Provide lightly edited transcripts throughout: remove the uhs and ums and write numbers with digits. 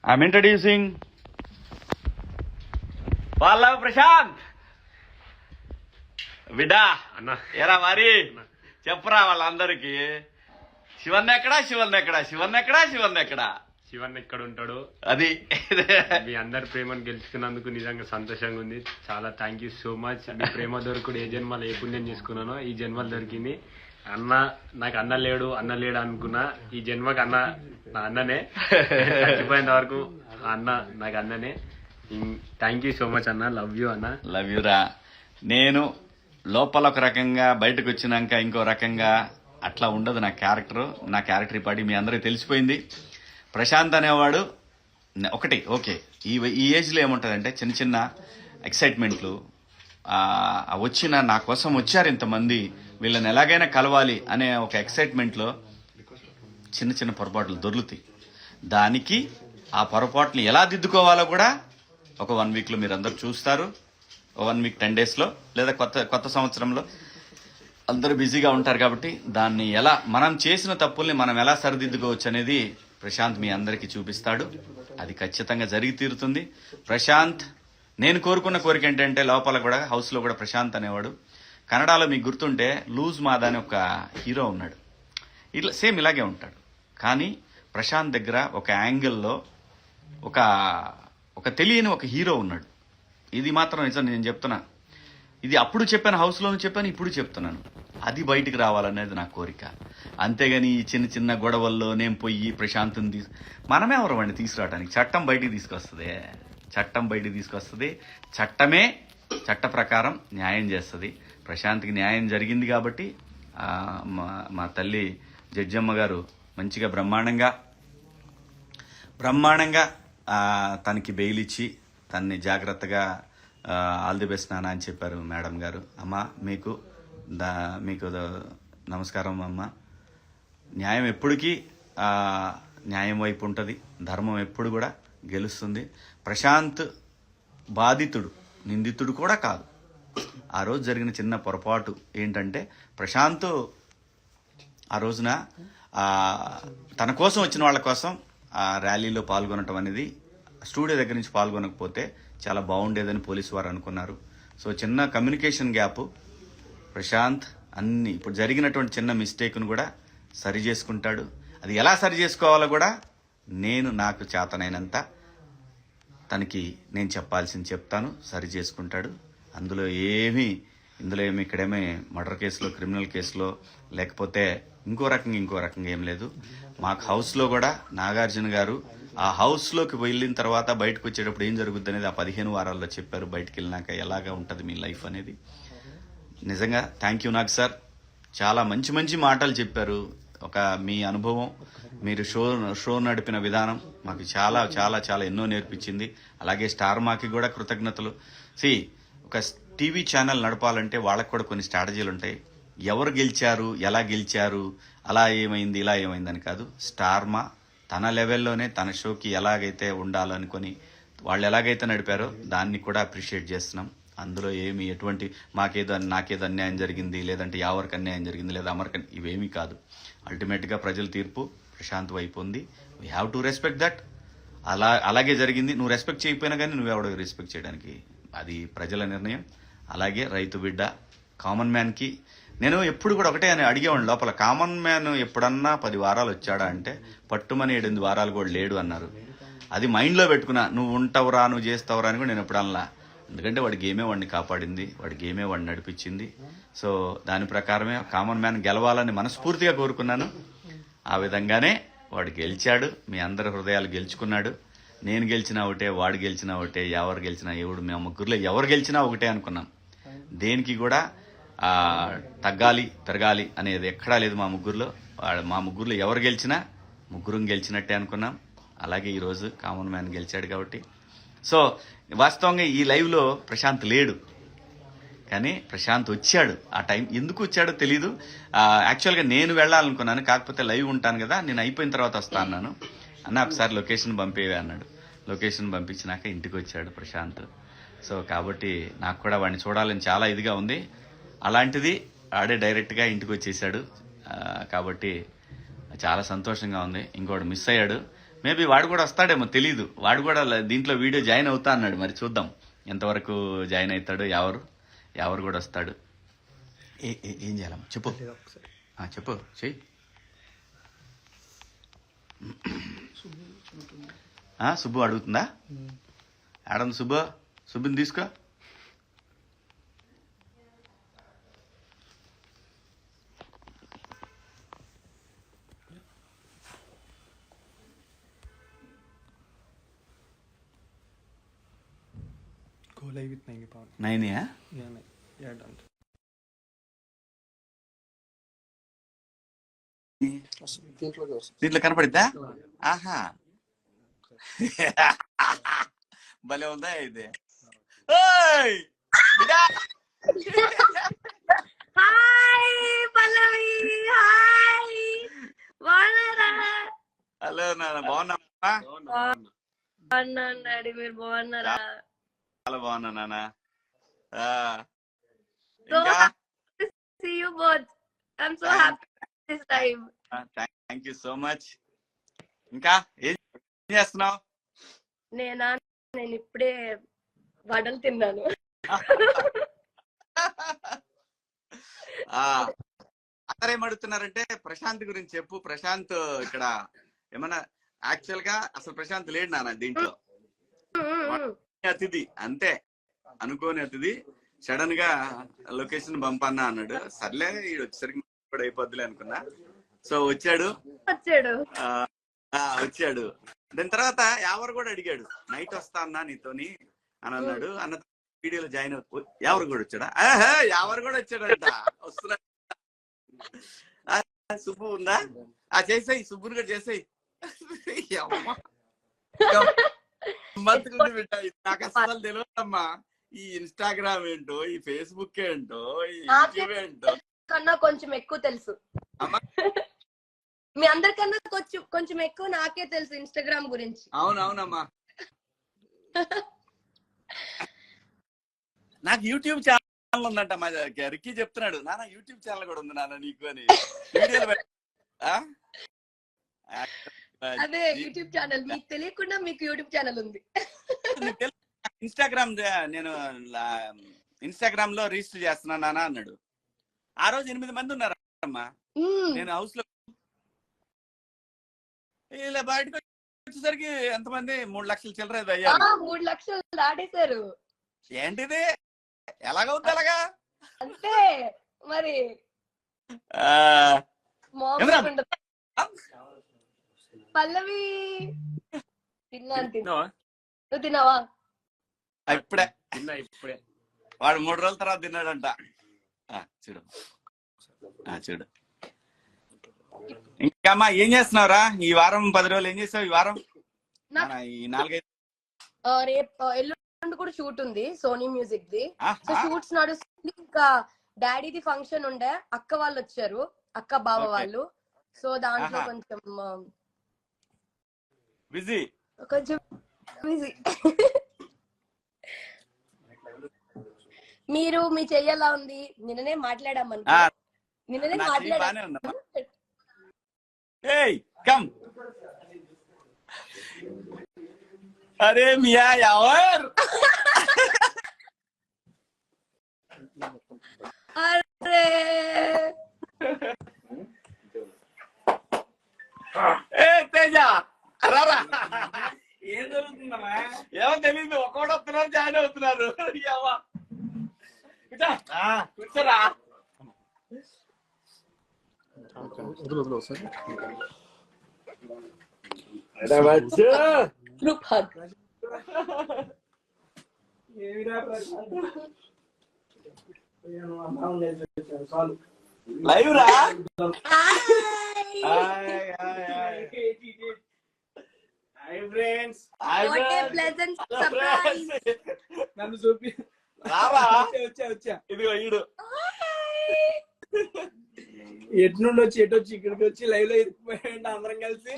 I'm introducing Pallav Prashant. బిడ్డా ఎరా మరి చెప్పరా వాళ్ళందరికి శివన్ ఎక్కడా శివన్ ఎక్కడ ఉంటాడు అది మీ అందరి ప్రేమను గెలుచుకున్నందుకు నిజంగా సంతోషంగా ఉంది. చాలా థ్యాంక్ యూ సో మచ్. మీ ప్రేమ దొరకడు ఏ జన్మలో ఏ పుణ్యం చేసుకున్నానో ఈ జన్మలు దొరికింది. అన్న నాకు అన్న లేడు అనుకున్నా, ఈ జన్మకి అన్న నా అన్ననే, చచ్చిపోయేంత వరకు అన్న నాకు అన్ననే. థ్యాంక్ యూ సో మచ్ అన్న. లవ్ యూ అన్న. లవ్ యూ రా. నేను లోపల ఒక రకంగా బయటకు వచ్చినాక ఇంకో రకంగా అట్లా ఉండదు నా క్యారెక్టర్ పాటి మీ అందరికి తెలిసిపోయింది. ప్రశాంత్ అనేవాడు ఒకటి ఓకే. ఈ ఏజ్లో ఏముంటుందంటే చిన్న చిన్న ఎక్సైట్మెంట్లు వచ్చిన నా కోసం వచ్చారు ఇంతమంది, వీళ్ళని ఎలాగైనా కలవాలి అనే ఒక ఎక్సైట్మెంట్లో చిన్న చిన్న పొరపాట్లు దొర్లుతాయి. దానికి ఆ పొరపాట్లు ఎలా దిద్దుకోవాలో కూడా ఒక 1 వీక్లో మీరు అందరు చూస్తారు. 1 వీక్ 10 డేస్లో లేదా కొత్త సంవత్సరంలో అందరూ బిజీగా ఉంటారు కాబట్టి దాన్ని మనం చేసిన తప్పుల్ని మనం ఎలా సరిదిద్దుకోవచ్చు అనేది ప్రశాంత్ మీ అందరికీ చూపిస్తాడు. అది ఖచ్చితంగా జరిగి తీరుతుంది. ప్రశాంత్ నేను కోరుకున్న కోరిక ఏంటంటే లోపల కూడా హౌస్లో కూడా ప్రశాంత్ అనేవాడు కన్నడలో మీకు గుర్తుంటే లూజ్ మాదా అని ఒక హీరో ఉన్నాడు, ఇట్లా సేమ్ ఇలాగే ఉంటాడు. కానీ ప్రశాంత్ దగ్గర ఒక యాంగిల్లో ఒక తెలియని ఒక హీరో ఉన్నాడు. ఇది మాత్రం నిజం, నేను చెప్తున్నా. ఇది అప్పుడు చెప్పాను, హౌస్లోనూ చెప్పాను, ఇప్పుడు చెప్తున్నాను. అది బయటికి రావాలనేది నా కోరిక. అంతేగాని ఈ చిన్న చిన్న గొడవల్లో నేను పోయి ప్రశాంత్ని మనమే ఎవరమండి తీసుకురావడానికి. చట్టం బయటికి తీసుకొస్తుంది. చట్టమే చట్ట ప్రకారం న్యాయం చేస్తుంది. ప్రశాంత్కి న్యాయం జరిగింది కాబట్టి మా తల్లి జడ్జమ్మ గారు మంచిగా బ్రహ్మాండంగా తనకి బెయిల్ ఇచ్చి తన్ని జాగ్రత్తగా ఆల్ ది బెస్ట్ నాన్న అని చెప్పారు మేడం గారు. అమ్మ మీకు నమస్కారం అమ్మ. న్యాయం ఎప్పటికీ న్యాయం వైపు ఉంటుంది, ధర్మం ఎప్పుడు కూడా గెలుస్తుంది. ప్రశాంత్ బాధితుడు, నిందితుడు కూడా కాదు. ఆ రోజు జరిగిన చిన్న పొరపాటు ఏంటంటే ప్రశాంత్ ఆ రోజున తన కోసం వచ్చిన వాళ్ళ కోసం ఆ ర్యాలీలో పాల్గొనటం అనేది స్టూడియో దగ్గర నుంచి పాల్గొనకపోతే చాలా బాగుండేదని పోలీసు వారు అనుకున్నారు. సో చిన్న కమ్యూనికేషన్ గ్యాప్. ప్రశాంత్ ఇప్పుడు జరిగినటువంటి చిన్న మిస్టేక్ను కూడా సరి చేసుకుంటాడు. అది ఎలా సరి చేసుకోవాలో కూడా నాకు చేతనైనంత తనకి నేను చెప్పాల్సింది చెప్తాను, సరి చేసుకుంటాడు. ఇందులో ఏమి ఇక్కడేమీ మర్డర్ కేసులో, క్రిమినల్ కేసులో, లేకపోతే ఇంకో రకంగా ఏం లేదు. మాకు హౌస్లో కూడా నాగార్జున గారు ఆ హౌస్లోకి వెళ్ళిన తర్వాత బయటకు వచ్చేటప్పుడు ఏం జరుగుద్ది అనేది ఆ 15 వారాల్లో చెప్పారు. బయటకు వెళ్ళినాక ఎలాగా ఉంటుంది మీ లైఫ్ అనేది. నిజంగా థ్యాంక్ యూ నాగ్ సార్. చాలా మంచి మాటలు చెప్పారు. మీ అనుభవం, మీరు షో నడిపిన విధానం మాకు చాలా చాలా చాలా ఎన్నో నేర్పించింది. అలాగే స్టార్ మాకి కూడా కృతజ్ఞతలు. ఒక టీవీ ఛానల్ నడపాలంటే వాళ్ళకు కూడా కొన్ని స్ట్రాటజీలు ఉంటాయి. ఎవరు గెలిచారు, ఎలా గెలిచారు, అలా ఏమైంది, ఇలా ఏమైందని కాదు. స్టార్ మా తన లెవెల్లోనే తన షోకి ఎలాగైతే ఉండాలనుకొని వాళ్ళు ఎలాగైతే నడిపారో దాన్ని కూడా అప్రిషియేట్ చేస్తున్నాం. అందులో నాకేదో అన్యాయం జరిగింది, లేదంటే ఎవరికి అన్యాయం జరిగింది, లేదా అమర్కి ఇవేమీ కాదు. అల్టిమేట్గా ప్రజల తీర్పు ప్రశాంత్ వైపు ఉంది. We have to respect that. అలాగే జరిగింది. నువ్వు రెస్పెక్ట్ చేయకపోయినా కానీ నువ్వెవడో రెస్పెక్ట్ చేయడానికి అది ప్రజల నిర్ణయం. అలాగే రైతు బిడ్డ కామన్ మ్యాన్కి నేను ఎప్పుడు కూడా ఒకటే అని అడిగేవాడిని లోపల, కామన్ మ్యాన్ ఎప్పుడన్నా 10 వారాలు వచ్చాడా అంటే పట్టుమని 7-8 వారాలు కూడా లేడు అన్నారు. అది మైండ్లో పెట్టుకున్నా. నువ్వు ఉంటావురా, నువ్వు చేస్తావురా అని కూడా నేను ఎప్పుడు అనలా. ఎందుకంటే వాడి గేమే వాడిని కాపాడింది, వాడి గేమే వాడిని నడిపించింది. సో దాని ప్రకారమే కామన్ మ్యాన్ గెలవాలని మనస్ఫూర్తిగా కోరుకున్నాను. ఆ విధంగానే వాడు గెలిచాడు. మీ అందరి హృదయాలు గెలుచుకున్నాడు. నేను గెలిచినా ఒకటే, వాడు గెలిచినా ఒకటే, ఎవరు గెలిచినా మేము ముగ్గురులో ఎవరు గెలిచినా ఒకటే అనుకున్నాం. దేనికి కూడా తగ్గాలి పెరగాలి అనేది ఎక్కడా లేదు మా ముగ్గురులో ఎవరు గెలిచినా ముగ్గురం గెలిచినట్టే అనుకున్నాం. అలాగే ఈరోజు కామన్ మ్యాన్ గెలిచాడు కాబట్టి. సో వాస్తవంగా ఈ లైవ్లో ప్రశాంత్ లేడు, కానీ ప్రశాంత్ వచ్చాడు. ఆ టైం ఎందుకు వచ్చాడో తెలీదు. యాక్చువల్గా నేను వెళ్ళాలనుకున్నాను, కాకపోతే లైవ్ ఉంటాను కదా, నేను అయిపోయిన తర్వాత వస్తా అన్నాను. ఒకసారి లొకేషన్ పంపేవే అన్నాడు. లొకేషన్ పంపించినాక ఇంటికి వచ్చాడు ప్రశాంత్. సో కాబట్టి నాకు కూడా వాడిని చూడాలని చాలా ఇదిగా ఉంది. అలాంటిది ఆడే డైరెక్ట్గా ఇంటికి వచ్చేసాడు. కాబట్టి చాలా సంతోషంగా ఉంది. ఇంకోటి మిస్ అయ్యాడు. మేబీ వాడు కూడా వస్తాడేమో తెలీదు. వాడు కూడా దీంట్లో వీడియో జాయిన్ అవుతా అన్నాడు. మరి చూద్దాం ఎంతవరకు జాయిన్ అవుతాడు. ఎవరు కూడా వస్తాడు. ఏం చేయాలమ్మా చెప్పు. చెప్పు చెయ్యి. సుబ్బు అడుగుతుందా? ఆడంది సుబ్బుని తీసుకో. Go live with 90 pound. 9 Yeah, done. దీంట్లో కనపడిద్దా? ఆహా భలే ఉందా ఇది. హాయ్ పల్లవి. హాయ్ బాగున్నారా? హలో నాన్న, బాగున్నా? బాగున్నాను డాడీ, మీరు బాగున్నారా? చాలా బాగున్నా నాన్న. So happy to see you both. I'm so happy this time. Thank you so much. ఇంకా ఏం చేస్తున్నావు? నేను ఇప్పుడే వడలు తిన్నాను. అందరేం అడుగుతున్నారంటే ప్రశాంత్ గురించి చెప్పు. ప్రశాంత్ ఇక్కడ ఏమన్నా యాక్చువల్ గా అసలు ప్రశాంత్ లేడు నాన్న దీంట్లో. అతిథి అంతే, అనుకోని అతిథి. సడన్ గా లొకేషన్ పంపన్నా అన్నాడు. సర్లే ఈడు వచ్చేసరికి కూడా అయిపోద్దులే అనుకున్నా. సో వచ్చాడు. దాని తర్వాత ఎవరు కూడా అడిగాడు, నైట్ వస్తా అన్నా నీతోని అని అన్నాడు. అన్న వీడియోలో జాయిన్ అవుతూ ఎవరు కూడా వచ్చాడా? ఎవరు కూడా వచ్చాడంట. వస్తున్నా. సుబ్బు ఉందా? చేసేయి, సుబ్బుని కూడా చేసేయి. నాకు అసలు తెలియదమ్మా ఈ ఇన్స్టాగ్రామ్ ఏంటో, ఈ ఫేస్బుక్ ఏంటో, ఈ యూట్యూబ్ ఏంటో కన్నా కొంచెం ఎక్కువ తెలుసు. మీ అందరికన్నా కొంచెం ఎక్కువ నాకే తెలుసు ఇన్స్టాగ్రామ్ గురించి. అవునవునమ్మా. నాకు యూట్యూబ్ ఛానల్ ఉందంట. మా రిక్కీ చెప్తున్నాడు, నాన్న యూట్యూబ్ ఛానల్ కూడా ఉంది నాన్న నీకు అని. వీడియోలు అదే యూట్యూబ్ ఛానల్. మీకు తెలియకుండా మీకు యూట్యూబ్ ఛానల్ ఉంది. ఇన్స్టాగ్రామ్ నేను ఇన్స్టాగ్రామ్ లో రిజిస్టర్ చేస్తున్నా నాన్న అన్నాడు. ఆ రోజు 8 మంది ఉన్నారమ్మా. నేను హౌస్ లో ఇలా బయటకు వచ్చేసరికి ఎంతమంది 3 లక్షల చిల్లర అయ్యారు. 3 లక్షలు దాటేశారు. ఏంటిది? ఎలాగవుద్ది అలాగా? అంతే మరి. పల్లవి తిన్నాను. నువ్వు తిన్నావా? ఇప్పుడే వాడు 3 రోజుల తర్వాత తిన్నాడంట. చూడు చూడు. ఇంకా అమ్మా ఏం చేస్తున్నావురా? ఈ వారం 10 రోజులు ఏం చేసావు? ఈ వారం ఈ 4-5 రేపు ఎల్లుండి కూడా షూట్ ఉంది సోనీ మ్యూజిక్ ది. సో షూట్స్ నడుస్తుంది. ఇంకా డాడీది ఫంక్షన్ ఉండే, అక్క వాళ్ళు వచ్చారు, అక్క బావ వాళ్ళు. సో దాంట్లో కొంచెం బిజీ. మీరు మీ చెయ్యలా ఉంది? నిన్ననే మాట్లాడామని. నిన్ననే మాట్లాడాను. అరే మియా యావర్. అరే తేజ రారా. ఏం జరుగుతుందమ్మా? ఏమో తెలీదు. ఒక్కోడు వస్తున్నారు, జాయిన్ అవుతున్నారు. కూర్చోరా. Group hug. లైవ్ రా. నన్ను చూపి రావా. వచ్చా ఇదిగో ఈడు ఎటు నుండి వచ్చి ఎటు వచ్చి ఇక్కడికి వచ్చి లైవ్ లో ఇరికిపోయాడు. అందరం కలిసి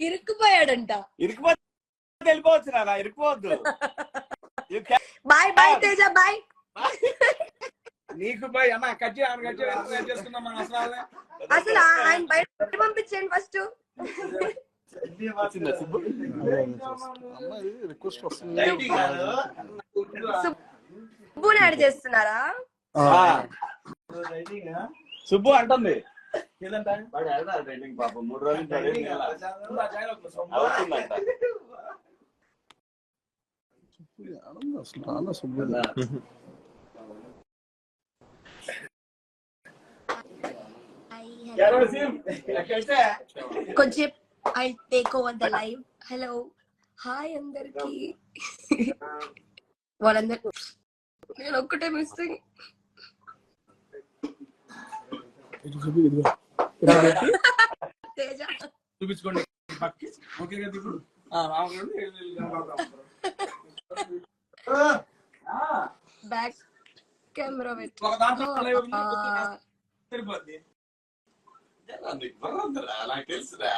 ఇరుక్కుపోయాడంట. ఇరికిపోతే వెళ్ళిపోవచ్చు నాన్న, ఇరికిపోవద్దు. Bye bye Teja, bye. నీకు పోయి అన్న కట్ చేసుకుందాం మనం అసలు ఆయన బయట పంపించండి ఫస్ట్. సుబ్బుని యాడ్ చేస్తున్నారా? సుబ్బు అంటుంది పాపం 3 రోజులు కొంచెం I take over the live. Hello hi అందరికి. వాళ్ళందరూ నేను ఒక్కటే మిస్సింగ్. తేజ చూపించుకోండి బ్యాక్ కెమెరా సరిపోద్ది. నాకు తెలుసురా.